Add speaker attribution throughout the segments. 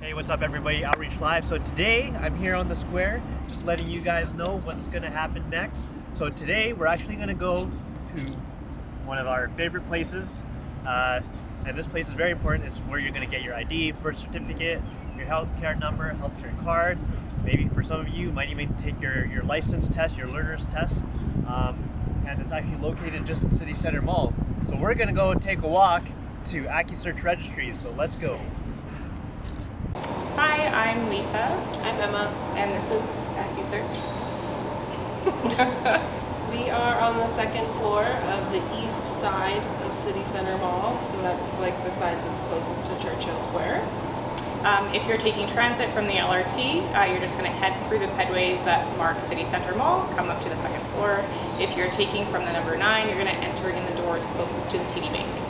Speaker 1: Hey, what's up everybody, Outreach Live. So today I'm here on the square just letting you guys know what's going to happen next. So today we're actually going to go to one of our favorite places, and this place is very important. It's where you're going to get your ID, birth certificate, your healthcare number, healthcare card. Maybe for some of you might even take your license test, your learner's test, and it's actually located just in City Center Mall. So we're going to go take a walk to Accusearch Registry, so let's go.
Speaker 2: Hi, I'm Lisa.
Speaker 3: I'm Emma.
Speaker 2: And this is Accusearch.
Speaker 3: We are on the second floor of the east side of City Center Mall, so that's like the side that's closest to Churchill Square.
Speaker 2: If you're taking transit from the LRT, you're just going to head through the pedways that mark City Center Mall, come up to the second floor. If you're taking from the number 9, you're going to enter in the doors closest to the TD Bank.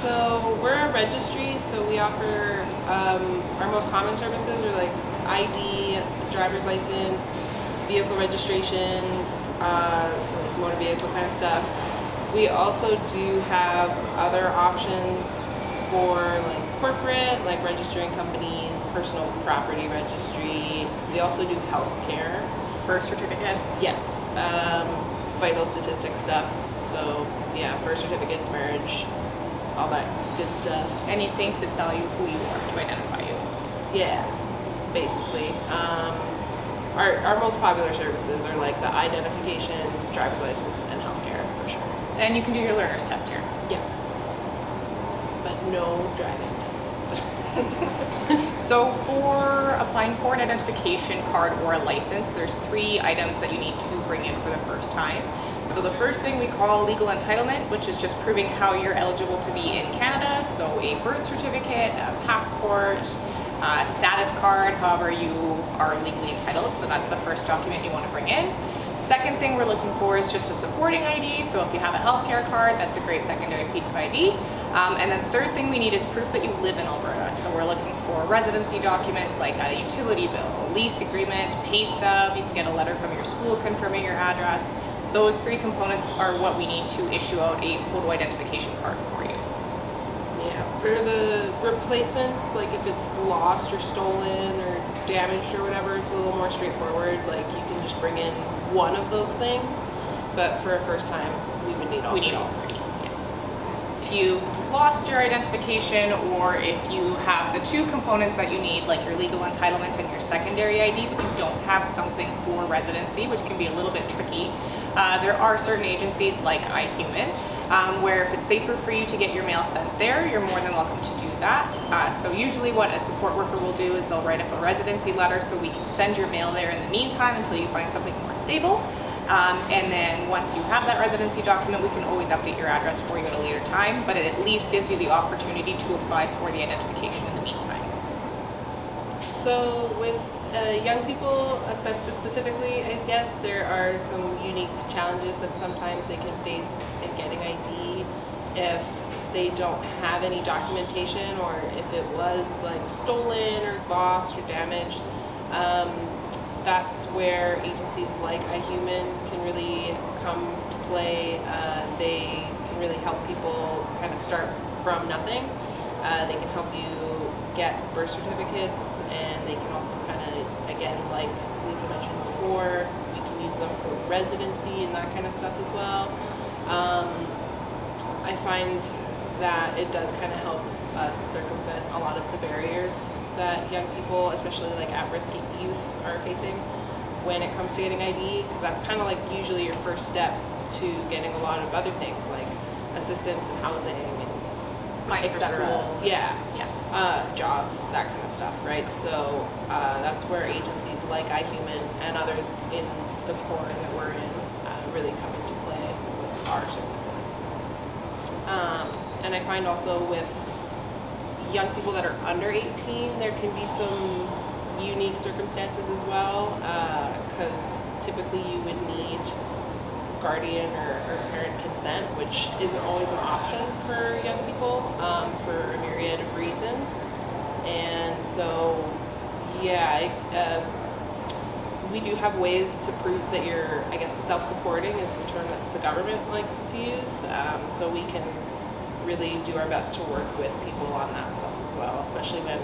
Speaker 3: So we're a registry, so we offer our most common services are like ID, driver's license, vehicle registrations, so like motor vehicle kind of stuff. We also do have other options for like corporate, like registering companies, personal property registry. We also do healthcare.
Speaker 2: Birth certificates?
Speaker 3: Yes. Vital statistics stuff. So yeah, birth certificates, marriage, all that good stuff.
Speaker 2: Anything to tell you who you are, to identify you.
Speaker 3: Yeah, basically. Our most popular services are like the identification, driver's license, and healthcare for sure.
Speaker 2: And you can do your learner's test here.
Speaker 3: Yeah. But no driving test.
Speaker 2: So for applying for an identification card or a license, there's 3 items that you need to bring in for the first time. So the first thing we call legal entitlement, which is just proving how you're eligible to be in Canada. So a birth certificate, a passport, a status card, however you are legally entitled. So that's the first document you want to bring in. Second thing we're looking for is just a supporting ID. So if you have a healthcare card, that's a great secondary piece of ID. And then third thing we need is proof that you live in Alberta. So we're looking for residency documents like a utility bill, a lease agreement, pay stub. You can get a letter from your school confirming your address. Those 3 components are what we need to issue out a photo identification card for you.
Speaker 3: Yeah, for the replacements, like if it's lost or stolen or damaged or whatever, it's a little more straightforward. Like you can just bring in one of those things, but for a first time, we would need all 3.
Speaker 2: We need all 3. Yeah. If you've lost your identification, or if you have the 2 components that you need, like your legal entitlement and your secondary ID, but you don't have something for residency, which can be a little bit tricky, there are certain agencies like iHuman, where if it's safer for you to get your mail sent there, you're more than welcome to do that. So usually what a support worker will do is they'll write up a residency letter so we can send your mail there in the meantime until you find something more stable. And then once you have that residency document, we can always update your address for you at a later time, but it at least gives you the opportunity to apply for the identification in the meantime.
Speaker 3: So with young people, specifically, I guess, there are some unique challenges that sometimes they can face in getting ID if they don't have any documentation, or if it was like stolen or lost or damaged. That's where agencies like iHuman can really come to play. They can really help people kind of start from nothing. They can help you get birth certificates, and they can also kind of, again, like Lisa mentioned before, we can use them for residency and that kind of stuff as well. I find that it does kind of help us circumvent a lot of the barriers that young people, especially like at-risk youth, are facing when it comes to getting ID, because that's kind of like usually your first step to getting a lot of other things like assistance and housing and etc. Yeah. Jobs, that kind of stuff, right? So that's where agencies like iHuman and others in the core that we're in really come into play with our services. And I find also with young people that are under 18, there can be some unique circumstances as well, because typically you would need guardian or parent consent, which isn't always an option for young people for a myriad of reasons. And so, yeah, we do have ways to prove that you're, I guess, self-supporting is the term that the government likes to use. So we can really do our best to work with people on that stuff as well, especially when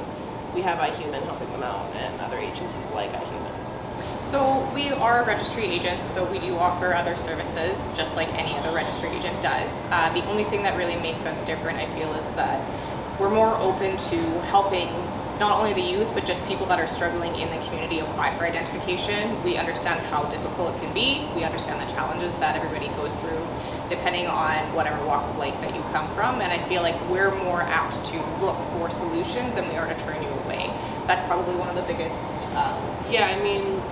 Speaker 3: we have iHuman helping them out and other agencies like iHuman.
Speaker 2: So we are a registry agent, so we do offer other services just like any other registry agent does. The only thing that really makes us different, I feel, is that we're more open to helping not only the youth, but just people that are struggling in the community apply for identification. We understand how difficult it can be. We understand the challenges that everybody goes through depending on whatever walk of life that you come from. And I feel like we're more apt to look for solutions than we are to turn you away. That's probably one of the biggest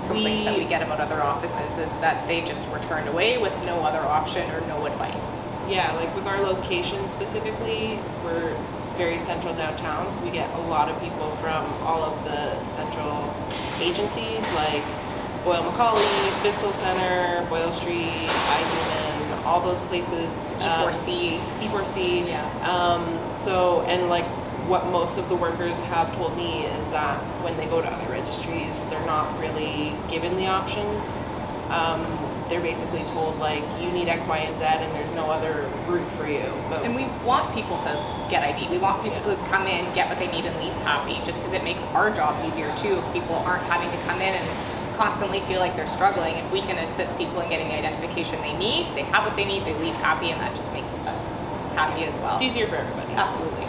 Speaker 2: complaints that we get about other offices, is that they just were turned away with no other option or no advice.
Speaker 3: Yeah, like with our location specifically, we're very central downtown, so we get a lot of people from all of the central agencies like Boyle McCauley, Bissell Center, Boyle Street, iHuman, all those places. E4C.
Speaker 2: Yeah.
Speaker 3: So, and like what most of the workers have told me is that when they go to other registries, they're not really given the options. They're basically told, like, you need X, Y, and Z, and there's no other route for you. But
Speaker 2: And we want people to get ID. We want people to come in, get what they need, and leave happy, just because it makes our jobs easier, too. If people aren't having to come in and constantly feel like they're struggling, if we can assist people in getting the identification they need, they have what they need, they leave happy, and that just makes us happy as well.
Speaker 3: it's easier for everybody.
Speaker 2: Absolutely.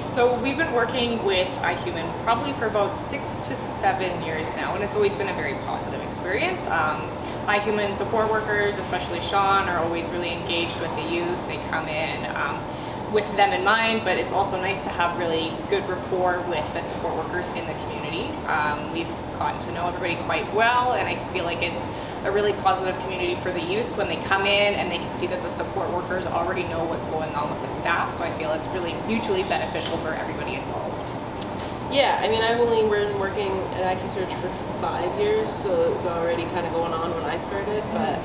Speaker 2: So we've been working with iHuman probably for about 6 to 7 years now, and it's always been a very positive experience. iHuman support workers, especially Sean, are always really engaged with the youth. They come in with them in mind, but it's also nice to have really good rapport with the support workers in the community. We've gotten to know everybody quite well, and I feel like it's a really positive community for the youth when they come in and they can see that the support workers already know what's going on with the staff. So I feel it's really mutually beneficial for everybody involved.
Speaker 3: Yeah, I mean, I've only been working at Accusearch for 5 years, so it was already kind of going on when I started. But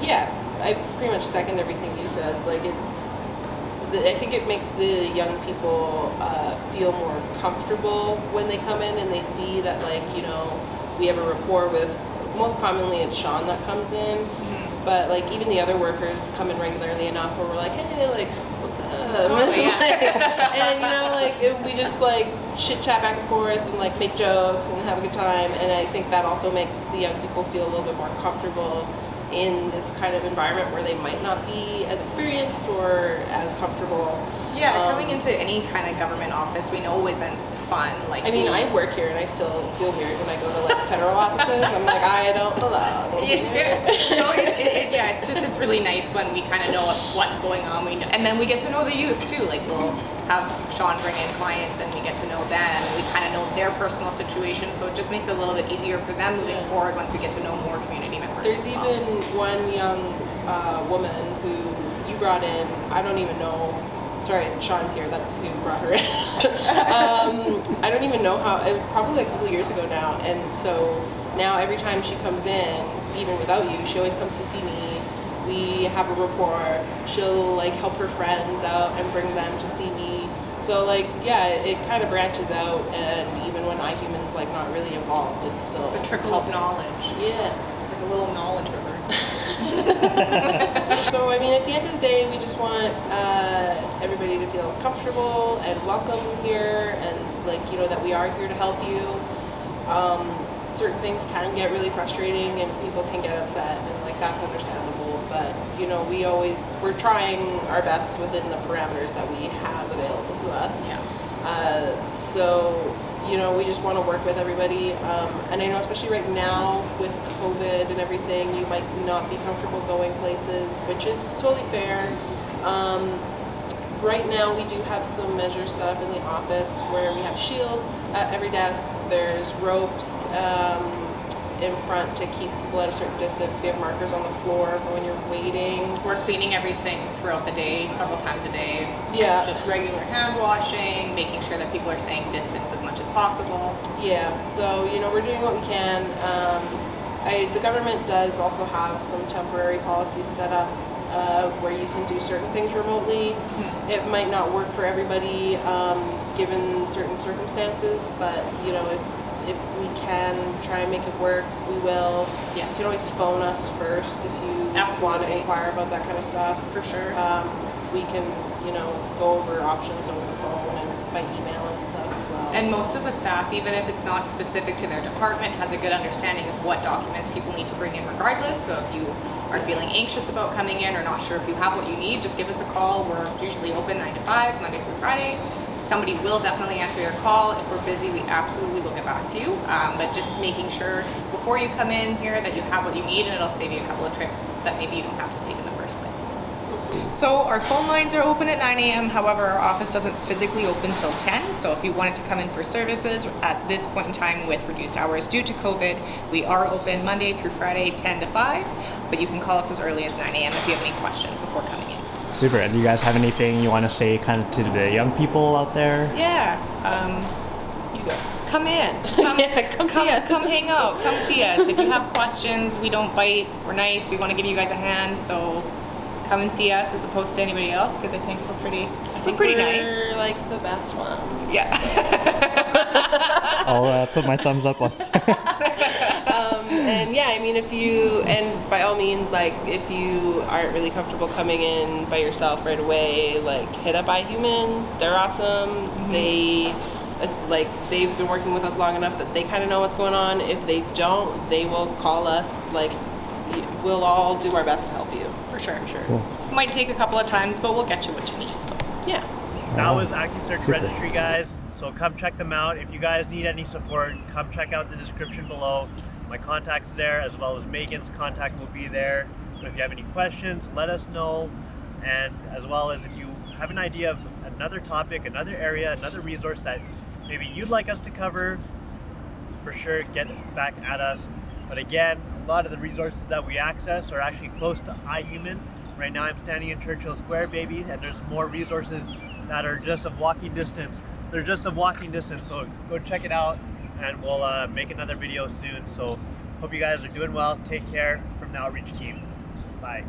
Speaker 3: yeah, I pretty much second everything you said. Like, I think it makes the young people feel more comfortable when they come in and they see that, like, you know, we have a rapport with. Most commonly, it's Sean that comes in, but like even the other workers come in regularly enough where we're like, hey, like, what's up?
Speaker 2: Totally, yeah.
Speaker 3: And you know, like we just like chit chat back and forth and like make jokes and have a good time. And I think that also makes the young people feel a little bit more comfortable in this kind of environment where they might not be as experienced or as comfortable.
Speaker 2: Yeah, coming into any kind of government office, we know isn't fun. Like,
Speaker 3: I mean, I work here and I still feel weird when I go to like federal offices. I'm like, I don't belong here.
Speaker 2: So it's really nice when we kind of know what's going on. We know, and then we get to know the youth too. Like, we'll have Sean bring in clients and we get to know them. And we kind of know their personal situation, so it just makes it a little bit easier for them moving forward once we get to know more community members.
Speaker 3: There's even one young woman who you brought in. I don't even know. Sorry, Sean's here. That's who brought her in. I don't even know how. Probably a couple of years ago now. And so now every time she comes in, even without you, she always comes to see me. We have a rapport. She'll like help her friends out and bring them to see me. So like, yeah, it kind of branches out. And even when iHuman's like not really involved, it's still
Speaker 2: the trickle of knowledge.
Speaker 3: Yes,
Speaker 2: it's like a little knowledge river.
Speaker 3: So I mean, at the end of the day, we just want everybody to feel comfortable and welcome here, and like, you know, that we are here to help you. Certain things can get really frustrating and people can get upset, and like that's understandable, but you know, we're trying our best within the parameters that we have available to us. So you know, we just want to work with everybody, and I know especially right now with COVID and everything, you might not be comfortable going places, which is totally fair. Right now we do have some measures set up in the office where we have shields at every desk. There's ropes in front to keep people at a certain distance. We have markers on the floor for when you're waiting.
Speaker 2: We're cleaning everything throughout the day, several times a day.
Speaker 3: Yeah.
Speaker 2: Just regular hand washing, making sure that people are staying distance as much as possible.
Speaker 3: Yeah, so you know, we're doing what we can. The government does also have some temporary policies set up where you can do certain things remotely.
Speaker 2: Mm-hmm.
Speaker 3: It might not work for everybody given certain circumstances, but you know, if we can try and make it work, we will.
Speaker 2: Yeah.
Speaker 3: You can always phone us first if you want to inquire about that kind of stuff.
Speaker 2: For sure.
Speaker 3: We can, you know, go over options over the phone and by email and stuff as well.
Speaker 2: And most of the staff, even if it's not specific to their department, has a good understanding of what documents people need to bring in regardless. So if you are feeling anxious about coming in or not sure if you have what you need, just give us a call. We're usually open 9 to 5, Monday through Friday. Somebody will definitely answer your call. If we're busy, we absolutely will get back to you. But just making sure before you come in here that you have what you need, and it'll save you a couple of trips that maybe you don't have to take in the first place. So our phone lines are open at 9 a.m. However, our office doesn't physically open till 10. So if you wanted to come in for services at this point in time with reduced hours due to COVID, we are open Monday through Friday, 10 to 5. But you can call us as early as 9 a.m. if you have any questions before coming in.
Speaker 1: Super. And do you guys have anything you want to say kind of to the young people out there?
Speaker 2: Yeah.
Speaker 3: You go.
Speaker 2: Come in. Come,
Speaker 3: Yeah, come see us.
Speaker 2: Come hang out. Come see us. If you have questions, we don't bite. We're nice. We want to give you guys a hand. So come and see us as opposed to anybody else, because I think we're pretty nice.
Speaker 3: We're like the best ones.
Speaker 2: Yeah.
Speaker 1: I'll put my thumbs up on.
Speaker 3: And yeah, I mean, and by all means, like, if you aren't really comfortable coming in by yourself right away, like, hit up iHuman. They're awesome.
Speaker 2: Mm-hmm.
Speaker 3: They've been working with us long enough that they kind of know what's going on. If they don't, they will call us. Like, we'll all do our best to help you.
Speaker 2: For sure.
Speaker 1: Cool.
Speaker 2: Might take a couple of times, but we'll get you what you need. So
Speaker 3: Yeah.
Speaker 1: That was Accusearch Registry, guys. So come check them out. If you guys need any support, come check out the description below. My contact's there, as well as Meagan's contact will be there. So if you have any questions, let us know. And as well as if you have an idea of another topic, another area, another resource that maybe you'd like us to cover, for sure, get back at us. But again, a lot of the resources that we access are actually close to iHuman. Right now I'm standing in Churchill Square, baby, and there's more resources that are just of walking distance. They're just of walking distance, so go check it out, and we'll make another video soon. So hope you guys are doing well. Take care from the outreach team. Bye.